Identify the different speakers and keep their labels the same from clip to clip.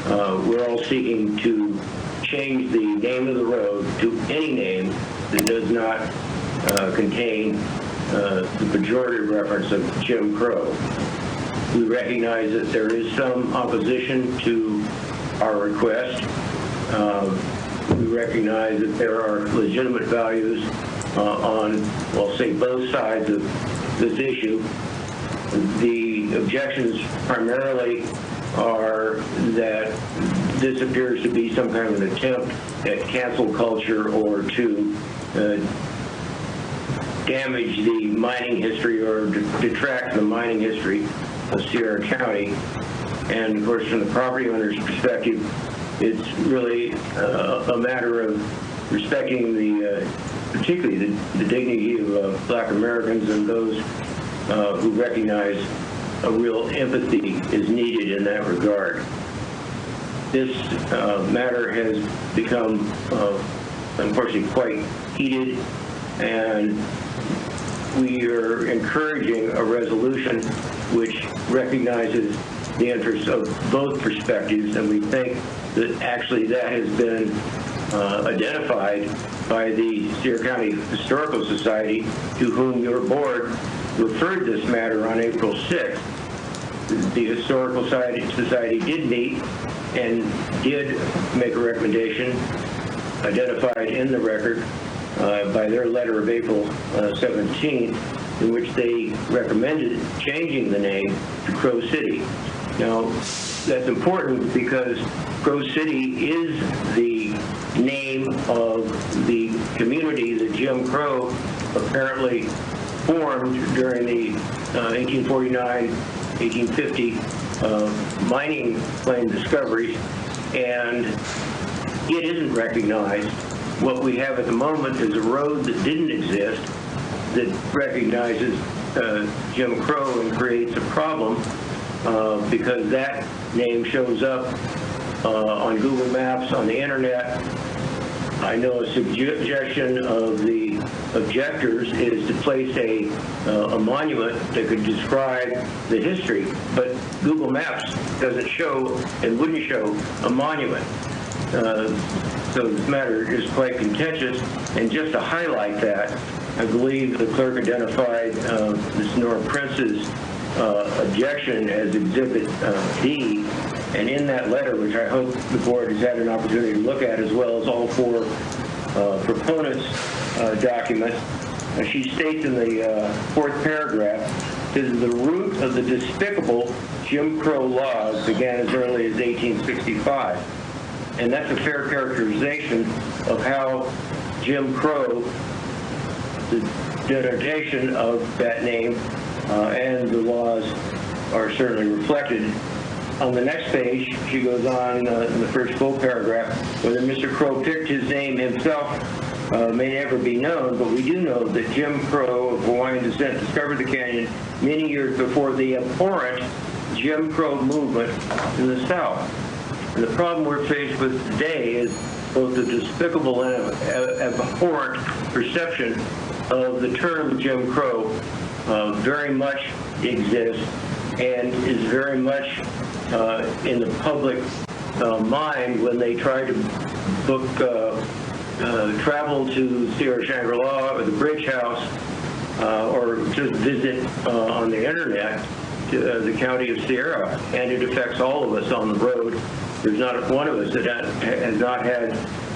Speaker 1: we're all seeking to change the name of the road to any name that does not contain the pejorative reference of Jim Crow. We recognize that there is some opposition to our request. We recognize that there are legitimate values on, well, say, both sides of this issue. The objections primarily are that this appears to be some kind of an attempt at cancel culture or to damage the mining history or detract the mining history of Sierra County. And of course, from the property owner's perspective, it's really a matter of respecting particularly the dignity of Black Americans and those who recognize a real empathy is needed in that regard. This matter has become, unfortunately, quite heated, and we are encouraging a resolution which recognizes the interests of both perspectives, and we think that actually that has been identified by the Sierra County Historical Society, to whom your board referred this matter on April 6th. The Historical Society did meet and did make a recommendation identified in the record by their letter of April 17th, in which they recommended changing the name to Crow City. Now, that's important because Crow City is the name of the community that Jim Crow apparently formed during the 1849, 1850 mining claim discoveries, and it isn't recognized. What we have at the moment is a road that didn't exist that recognizes Jim Crow and creates a problem because that name shows up on Google Maps, on the internet. I know a suggestion of the objectors is to place a monument that could describe the history, but Google Maps doesn't show and wouldn't show a monument. So this matter is quite contentious, and just to highlight that, I believe the clerk identified Ms. Nora Prince's objection as Exhibit D, and in that letter, which I hope the board has had an opportunity to look at, as well as all four proponents' documents, she states in the fourth paragraph that the root of the despicable Jim Crow laws began as early as 1865. And that's a fair characterization of how Jim Crow, the denotation of that name, and the laws are certainly reflected. On the next page, she goes on in the first full paragraph, whether Mr. Crow picked his name himself may never be known, but we do know that Jim Crow of Hawaiian descent discovered the canyon many years before the abhorrent Jim Crow movement in the South. And the problem we're faced with today is both the despicable and abhorrent perception of the term Jim Crow very much exists and is very much in the public mind when they try to book travel to Sierra Shangri-La or the Bridge House or just visit on the internet to the county of Sierra, and it affects all of us on the road. There's not one of us that has not had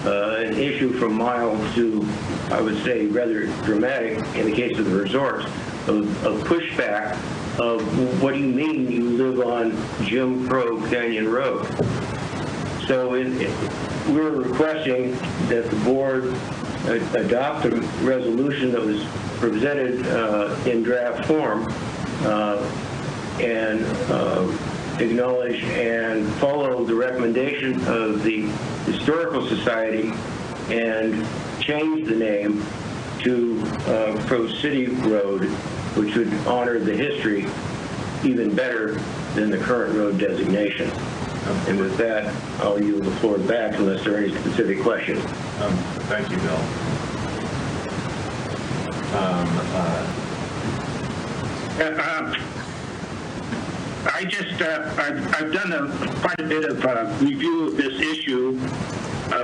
Speaker 1: an issue from mild to, I would say, rather dramatic, in the case of the resorts, of pushback of what do you mean you live on Jim Crow Canyon Road? So we're requesting that the board adopt a resolution that was presented in draft form and acknowledge and follow the recommendation of the Historical Society and change the name to Crow City Road, which would honor the history even better than the current road designation. And with that, I'll yield the floor back unless there are any specific questions.
Speaker 2: Thank you, Bill.
Speaker 3: I've done quite a bit of review of this issue,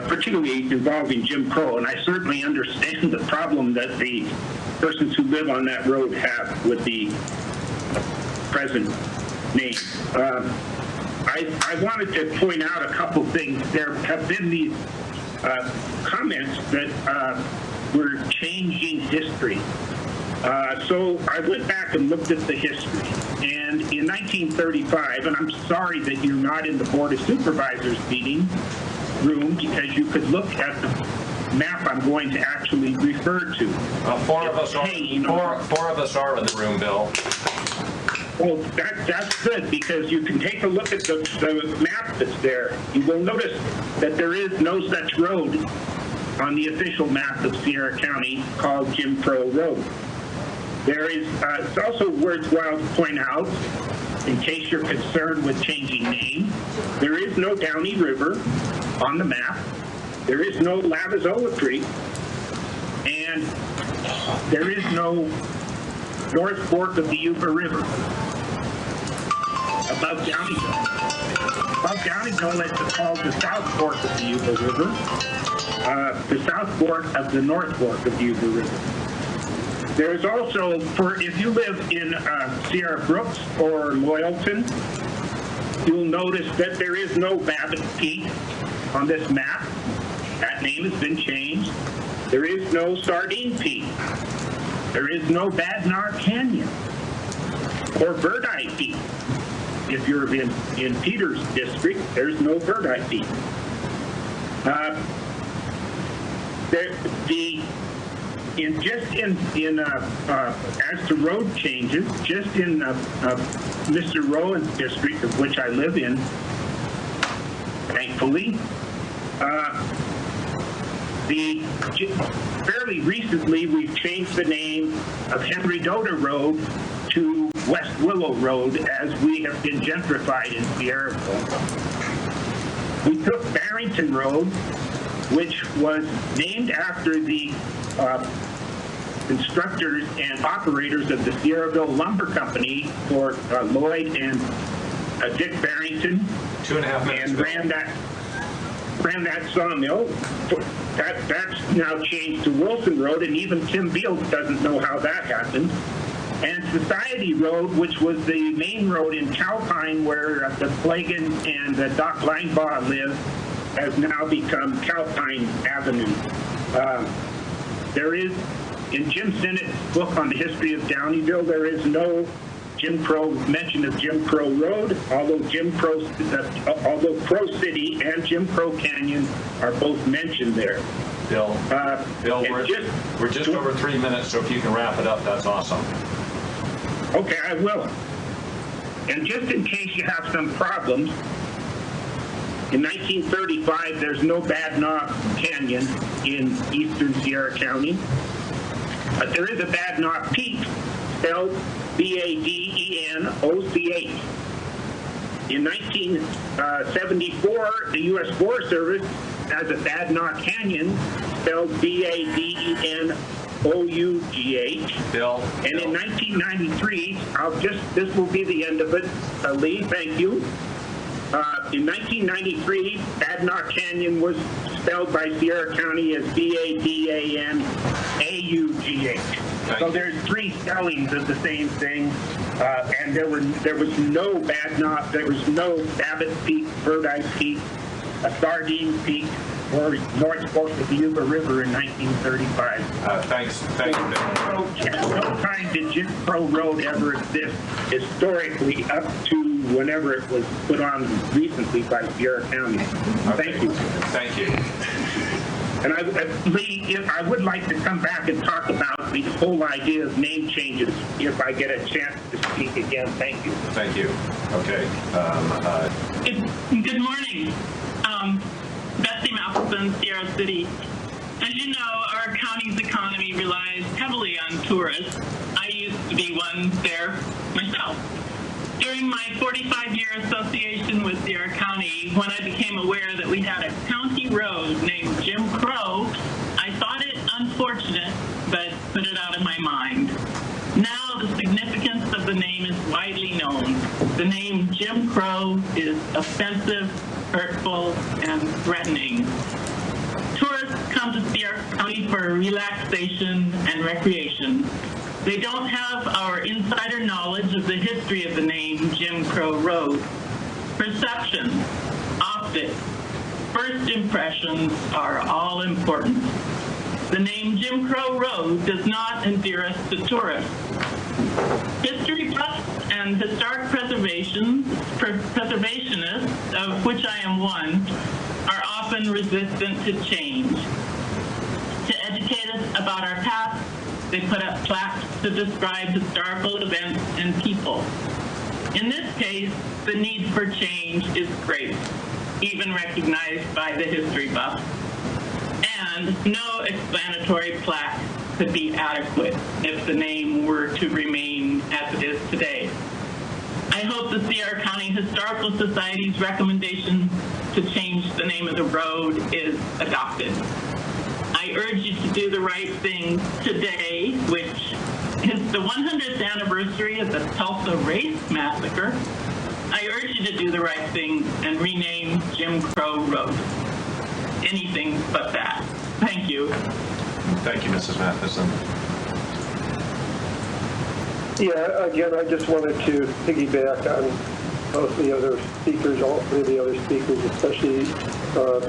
Speaker 3: particularly involving Jim Crow, and I certainly understand the problem that the persons who live on that road have with the present name. I wanted to point out a couple things. There have been these comments that we're changing history. So I went back and looked at the history. And in 1935, and I'm sorry that you're not in the Board of Supervisors meeting room because you could look at the map I'm going to actually refer to.
Speaker 2: Four of us are in the room, Bill.
Speaker 3: Well, that's good because you can take a look at the map that's there. You will notice that there is no such road on the official map of Sierra County called Jim Crow Road. There is, it's also worthwhile to point out, in case you're concerned with changing name, there is no Downey River on the map. There is no Lavazola Creek. And there is no North Fork of the Yuba River above Downeyville. Above Downeyville, it's called the South Fork of the Yuba River, the South Fork of the North Fork of the Yuba River. There's also, if you live in Sierra Brooks or Loyalton, you'll notice that there is no Babbitt Peak on this map. That name has been changed. There is no Sardine Peak. There is no Badnar Canyon or Bird Eye Peak. If you're in Peters District, there's no Bird Eye Peak. As to road changes, just in Mr. Rowan's district, of which I live in, thankfully, fairly recently we've changed the name of Henry Doda Road to West Willow Road as we have been gentrified in Sierraville. We took Barrington Road, which was named after the constructors and operators of the Sierraville Lumber Company for Lloyd and Dick Barrington.
Speaker 2: 2.5 minutes.
Speaker 3: And ran that sawmill. That's now changed to Wilson Road, and even Tim Beals doesn't know how that happened. And Society Road, which was the main road in Calpine where the Flagan and Doc Linebaugh live, has now become Calpine Avenue. There is, in Jim Sinnett's book on the history of Downeyville, there is no mention of Jim Crow Road, although Crow City and Jim Crow Canyon are both mentioned there.
Speaker 2: Bill, we're just over 3 minutes, so if you can wrap it up, that's awesome.
Speaker 3: Okay, I will. And just in case you have some problems, in 1935, there's no Bad Knob Canyon in eastern Sierra County. But there is a Bad Knob Peak, spelled B-A-D-E-N-O-C-H. In 1974, the U.S. Forest Service has a Bad Knob Canyon, spelled B-A-D-E-N-O-U-G-H.
Speaker 2: Bill.
Speaker 3: And in 1993, this will be the end of it, Lee, thank you. In 1993, Bad Knob Canyon was spelled by Sierra County as B-A-D-A-N-A-U-G-H. So there's 3 spellings of the same thing, and there was no Bad Knob, there was no Babbitt Peak, Bird Eye Peak, Sardine Peak, or North Fork of the Yuba River in 1935.
Speaker 2: Thanks, Bill.
Speaker 3: At no time did Jim Crow Road ever exist historically up to whenever it was put on recently by Sierra County.
Speaker 2: Okay.
Speaker 3: Thank you.
Speaker 2: Thank you.
Speaker 3: And Lee, I would like to come back and talk about the whole idea of name changes if I get a chance to speak again. Thank you.
Speaker 2: Thank you. Okay.
Speaker 4: Good morning. Betsy Matheson, Sierra City. As you know, our county's economy relies heavily on tourists. I used to be one there myself. During my 45-year association with Sierra County, when I became aware that we had a county road named Jim Crow, I thought it unfortunate, but put it out of my mind. Now the significance of the name is widely known. The name Jim Crow is offensive, hurtful, and threatening. Tourists come to Sierra County for relaxation and recreation. They don't have our insider knowledge of the history of the name Jim Crow Road. Perception, optics, first impressions are all important. The name Jim Crow Road does not endear us to tourists. History buffs and historic preservationists, of which I am one, are often resistant to change. To educate us about our past, they put up plaques to describe historical events and people. In this case, the need for change is great, even recognized by the history buffs. And no explanatory plaque could be adequate if the name were to remain as it is today. I hope the Sierra County Historical Society's recommendation to change the name of the road is adopted. I urge you to do the right thing today, which is the 100th anniversary of the Tulsa Race Massacre. I urge you to do the right thing and rename Jim Crow Road. Anything but that. Thank you.
Speaker 2: Thank you, Mrs. Matheson.
Speaker 5: Yeah, again, I just wanted to piggyback on both the other speakers, all three of the other speakers, especially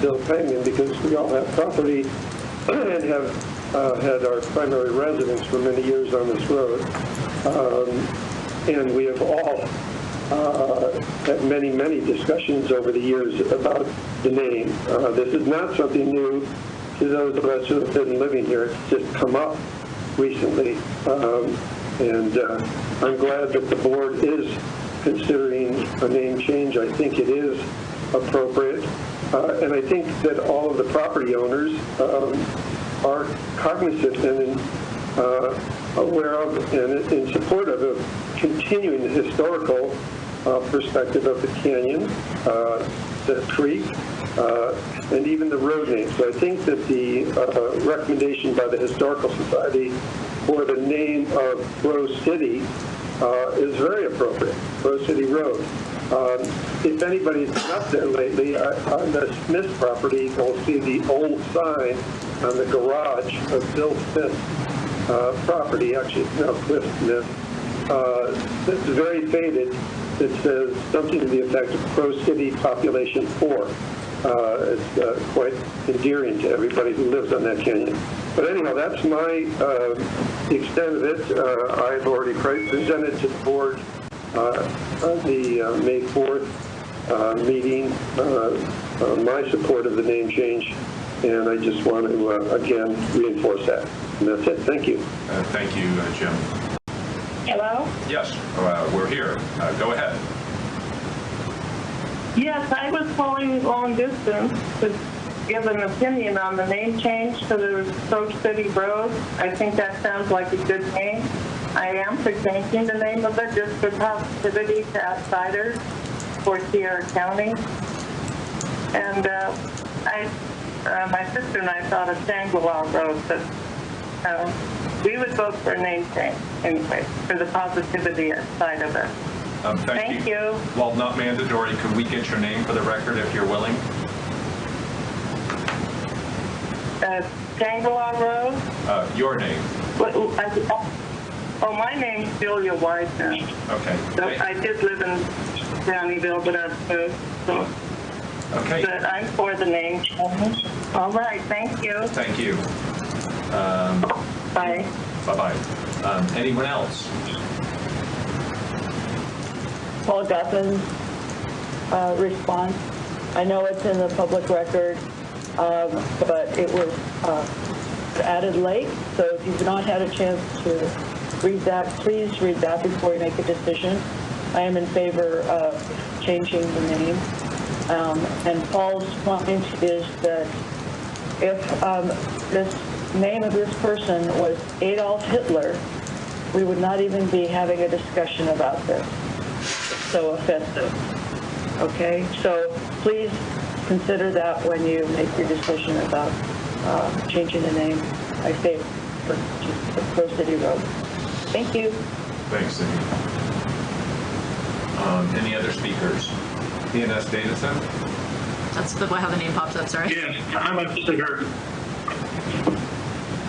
Speaker 5: Bill Pengen, because we all have property and have had our primary residence for many years on this road. And we have all had many, many discussions over the years about the name. This is not something new to those of us who have been living here. It's just come up recently. And I'm glad that the board is considering a name change. I think it is appropriate. And I think that all of the property owners are cognizant and aware of and in support of continuing the historical perspective of the canyon, the creek, and even the road name. So I think that the recommendation by the Historical Society for the name of Crow City is very appropriate, Crow City Road. If anybody's been up there lately, on the Smith property, you'll see the old sign on the garage of Bill Smith's property, actually it's now Cliff Smith. It's very faded. It says something to the effect of Crow City Population 4. It's quite endearing to everybody who lives on that canyon. But anyhow, that's my extent of it. I've already presented to the board on the May 4th meeting my support of the name change, and I just want to, again, reinforce that. And that's it. Thank you.
Speaker 2: Thank you, Jim.
Speaker 6: Hello?
Speaker 2: Yes, we're here. Go ahead.
Speaker 6: Yes, I was calling long distance to give an opinion on the name change to the Crow City Road. I think that sounds like a good name. I am for changing the name of it just for positivity to outsiders for Sierra County. And my sister and I thought of Shangri-La Road, but we would vote for a name change anyway, for the positivity side of it. Thank you.
Speaker 2: While not mandatory, could we get your name for the record if you're willing?
Speaker 6: Shangri-La Road?
Speaker 2: Your name.
Speaker 6: Oh, my name's Julia Wiseman.
Speaker 2: Okay.
Speaker 6: So I did live in Downeyville, but I've moved. So.
Speaker 2: Okay.
Speaker 6: But I'm for the name change. All right. Thank you.
Speaker 2: Thank you.
Speaker 6: Bye.
Speaker 2: Bye-bye. Anyone else?
Speaker 7: Paul Gutman's response. I know it's in the public record, but it was added late, so if you've not had a chance to read that, please read that before you make a decision. I am in favor of changing the name. And Paul's point is that if this name of this person was Adolf Hitler, we would not even be having a discussion about this. So offensive. Okay, so please consider that when you make your decision about changing the name. I favor for Crow City Road. Thank you.
Speaker 2: Thanks, Cindy. Any other speakers? PNS Data Center?
Speaker 8: That's how the name pops up, sorry.
Speaker 9: Yes, I'm a visitor.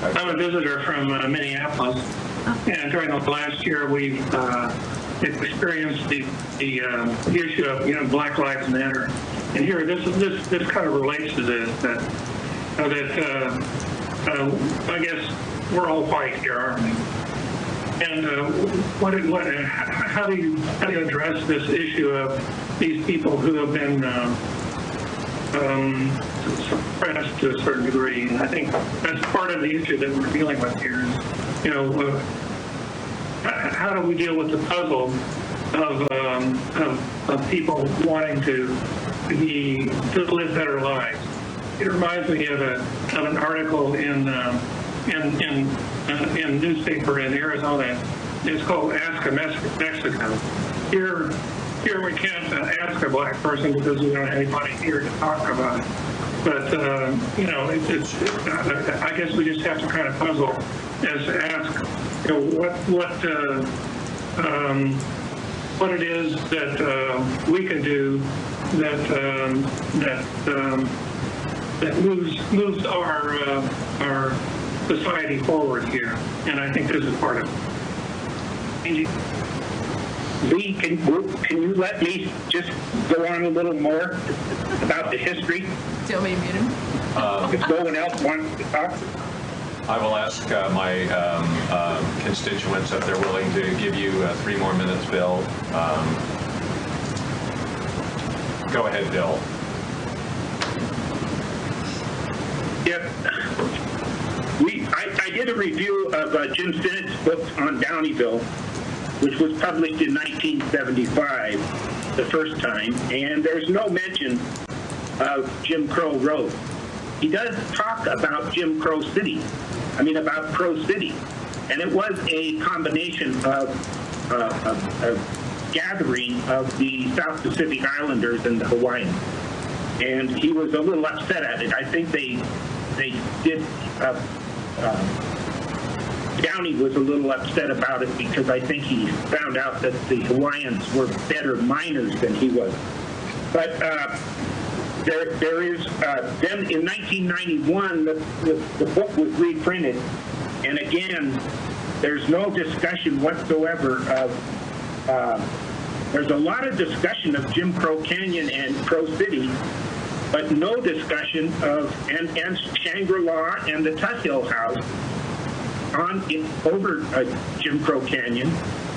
Speaker 9: I'm a visitor from Minneapolis, and during the last year, we've experienced the issue of Black Lives Matter, and here this kind of relates to this that I guess we're all white here, aren't we? And how do you address this issue of these people who have been suppressed to a certain degree? And I think that's part of the issue that we're dealing with here. Is, how do we deal with the puzzle of people wanting to live better lives? It reminds me of an article in newspaper in Arizona. It's called Ask a Mexican. Here we can't ask a black person because we don't have anybody here to talk about it. But I guess we just have to kind of puzzle as to ask, what it is that we can do that moves our society forward here, and I think this is part of it.
Speaker 3: Lee, can you let me just go on a little more about the history?
Speaker 8: Do you want me to mute him?
Speaker 3: If no one else wants to talk.
Speaker 2: I will ask my constituents if they're willing to give you 3 more minutes, Bill. Go ahead, Bill.
Speaker 3: Yep. I did a review of Jim Sinnett's book on Downeyville, which was published in 1975, the first time, and there's no mention of Jim Crow Road. He does talk about Jim Crow City, about Crow City, and it was a combination of a gathering of the South Pacific Islanders and the Hawaiians, and he was a little upset at it. I think they did. Downey was a little upset about it because I think he found out that the Hawaiians were better miners than he was. But there is, then in 1991, the book was reprinted, and again, there's no discussion whatsoever of, there's a lot of discussion of Jim Crow Canyon and Crow City, but no discussion of, and Shangri-La and the Tut Hill House over Jim Crow Canyon,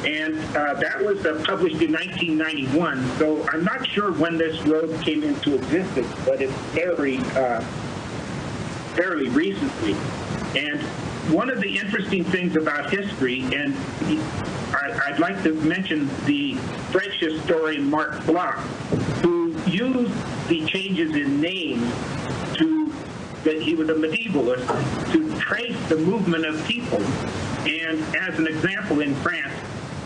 Speaker 3: and that was published in 1991. So I'm not sure when this road came into existence, but it's fairly recently. And one of the interesting things about history, and I'd like to mention the French historian Marc Bloch, who used the changes in names that he was a medievalist, to trace the movement of people. And as an example, in France,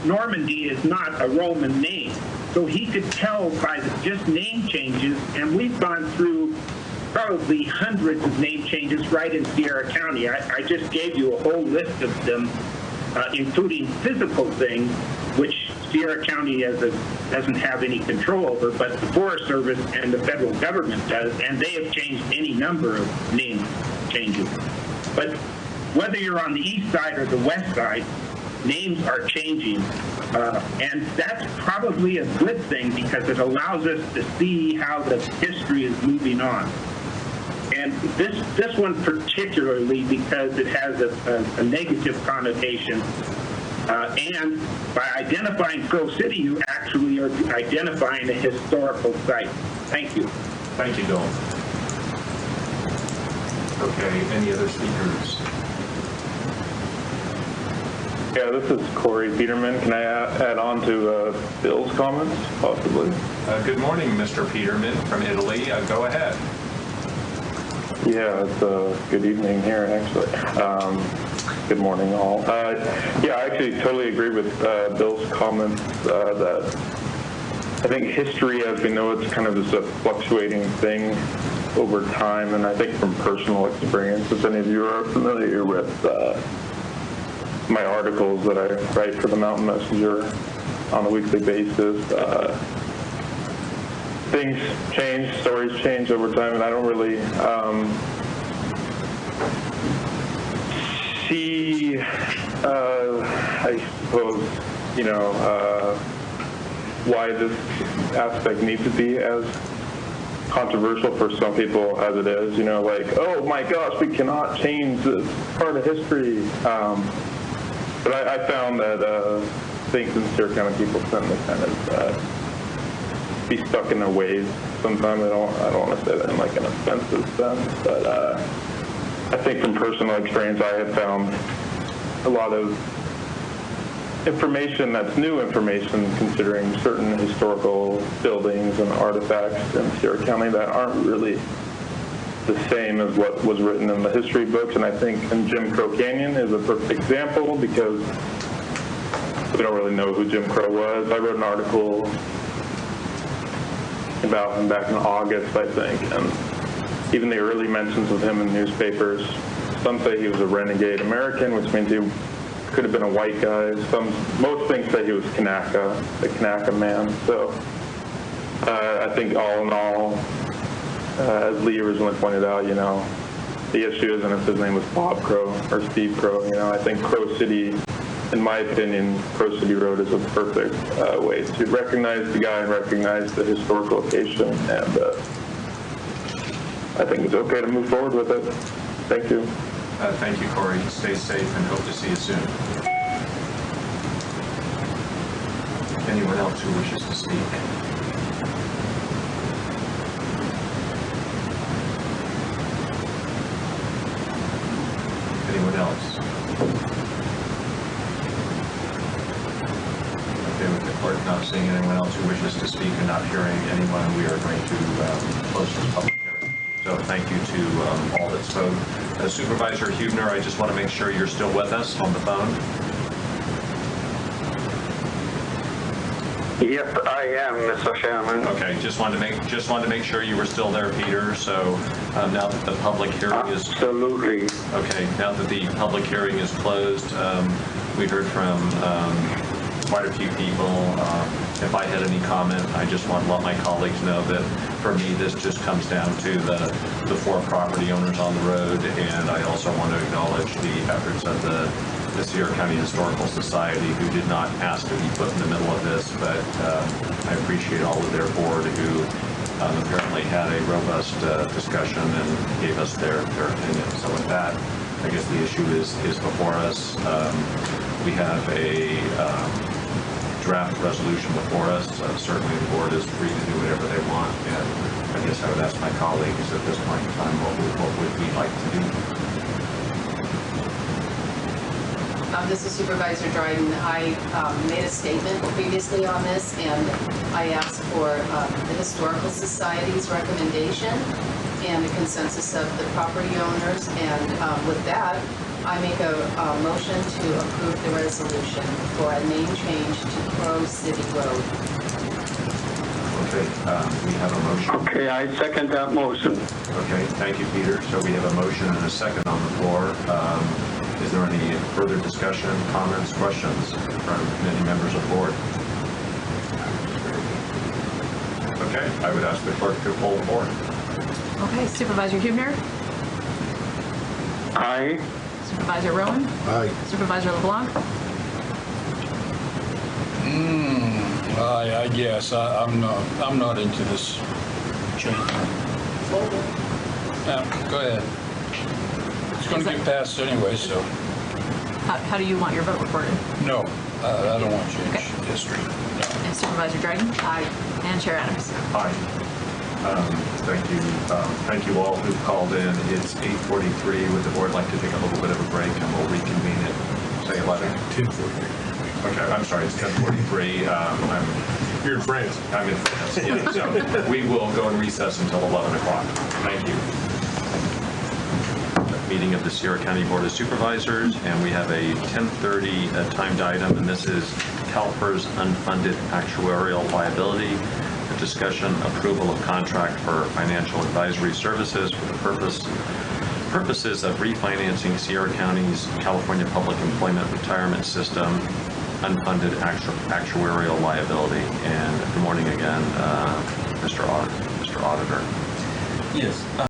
Speaker 3: Normandy is not a Roman name. So he could tell by just name changes, and we've gone through probably hundreds of name changes right in Sierra County. I just gave you a whole list of them, including physical things, which Sierra County doesn't have any control over, but the Forest Service and the federal government does, and they have changed any number of name changes. But whether you're on the east side or the west side, names are changing, and that's probably a good thing because it allows us to see how the history is moving on. And this one particularly because it has a negative connotation. And by identifying Crow City, you actually are identifying a historical site. Thank you.
Speaker 2: Thank you, Bill. Okay, any other speakers?
Speaker 10: Yeah, this is Corey Peterman. Can I add on to Bill's comments, possibly?
Speaker 2: Good morning, Mr. Peterman from Italy. Go ahead.
Speaker 10: Yeah, it's good evening here, actually. Good morning, all. Yeah, I actually totally agree with Bill's comments that I think history, as we know, it's kind of just a fluctuating thing over time, and I think from personal experience, if any of you are familiar with my articles that I write for the Mountain Messenger, on a weekly basis. Things change, stories change over time, and I don't really see, I suppose, why this aspect needs to be as controversial for some people as it is, like, oh my gosh, we cannot change this part of history. But I found that things in Sierra County people tend to kind of be stuck in their ways sometimes. I don't want to say that in like an offensive sense, but I think from personal experience I have found a lot of information that's new information considering certain historical buildings and artifacts in Sierra County that aren't really the same as what was written in the history books. And I think Jim Crow Canyon is a perfect example because we don't really know who Jim Crow was. I wrote an article about him back in August, I think, and even the early mentions of him in newspapers, some say he was a renegade American, which means he could have been a white guy. Most things say he was Kanaka, the Kanaka man. So I think all in all, as Lee originally pointed out, the issue isn't if his name was Bob Crow or Steve Crow. I think Crow City, in my opinion, Crow City Road is a perfect way to recognize the guy and recognize the historical location. And I think it's okay to move forward with it. Thank you.
Speaker 2: Thank you, Corey. Stay safe and hope to see you soon. Anyone else who wishes to speak? Anyone else? Okay, with the clerk not seeing anyone else who wishes to speak and not hearing anyone, we are going to close this public hearing. So thank you to all that spoke. Supervisor Huebner, I just want to make sure you're still with us on the phone.
Speaker 11: Yes, I am, Mr. Chairman.
Speaker 2: Okay, just wanted to make sure you were still there, Peter. So now that the public hearing is
Speaker 11: absolutely
Speaker 2: okay, now that the public hearing is closed, we heard from quite a few people. If I had any comment, I just want to let my colleagues know that for me, this just comes down to the 4 property owners on the road, and I also want to acknowledge the efforts of the Sierra County Historical Society, who did not ask to be put in the middle of this, but I appreciate all of their board who apparently had a robust discussion and gave us their opinion. So with that, I guess the issue is before us. We have a draft resolution before us. Certainly the board is free to do whatever they want, and I guess I would ask my colleagues at this point in time what would we like to do.
Speaker 12: This is Supervisor Dryden. I made a statement previously on this, and I asked for the Historical Society's recommendation and the consensus of the property owners, and with that, I make a motion to approve the resolution for a name change to Crow City Road.
Speaker 2: Okay, we have a motion.
Speaker 11: Okay, I second that motion.
Speaker 2: Okay, thank you, Peter. So we have a motion and a second on the floor. Is there any further discussion, comments, questions from any members of the board? Okay, I would ask the clerk to poll the board.
Speaker 8: Okay, Supervisor Huebner?
Speaker 11: Aye.
Speaker 8: Supervisor Rowan?
Speaker 13: Aye.
Speaker 8: Supervisor LeBlanc?
Speaker 13: I guess I'm not into this change. Go ahead. It's going to get passed anyway, so.
Speaker 8: How do you want your vote recorded?
Speaker 13: No, I don't want to change history. No.
Speaker 8: And Supervisor Dryden? Aye. And Chair Adams?
Speaker 2: Aye. Thank you. Thank you all who've called in. It's 8:43. Would the board like to take a little bit of a break, and we'll reconvene at, say, 11?
Speaker 13: 10:43.
Speaker 2: Okay, I'm sorry, it's 10:43.
Speaker 13: You're in France.
Speaker 2: I'm in France, yeah. So we will go in recess until 11 o'clock. Thank you. Meeting of the Sierra County Board of Supervisors, and we have a 10:30 timed item, and this is CalPERS unfunded actuarial liability, a discussion approval of contract for financial advisory services for the purposes of refinancing Sierra County's California Public Employment Retirement System unfunded actuarial liability. And good morning again, Mr. Auditor.
Speaker 14: Yes.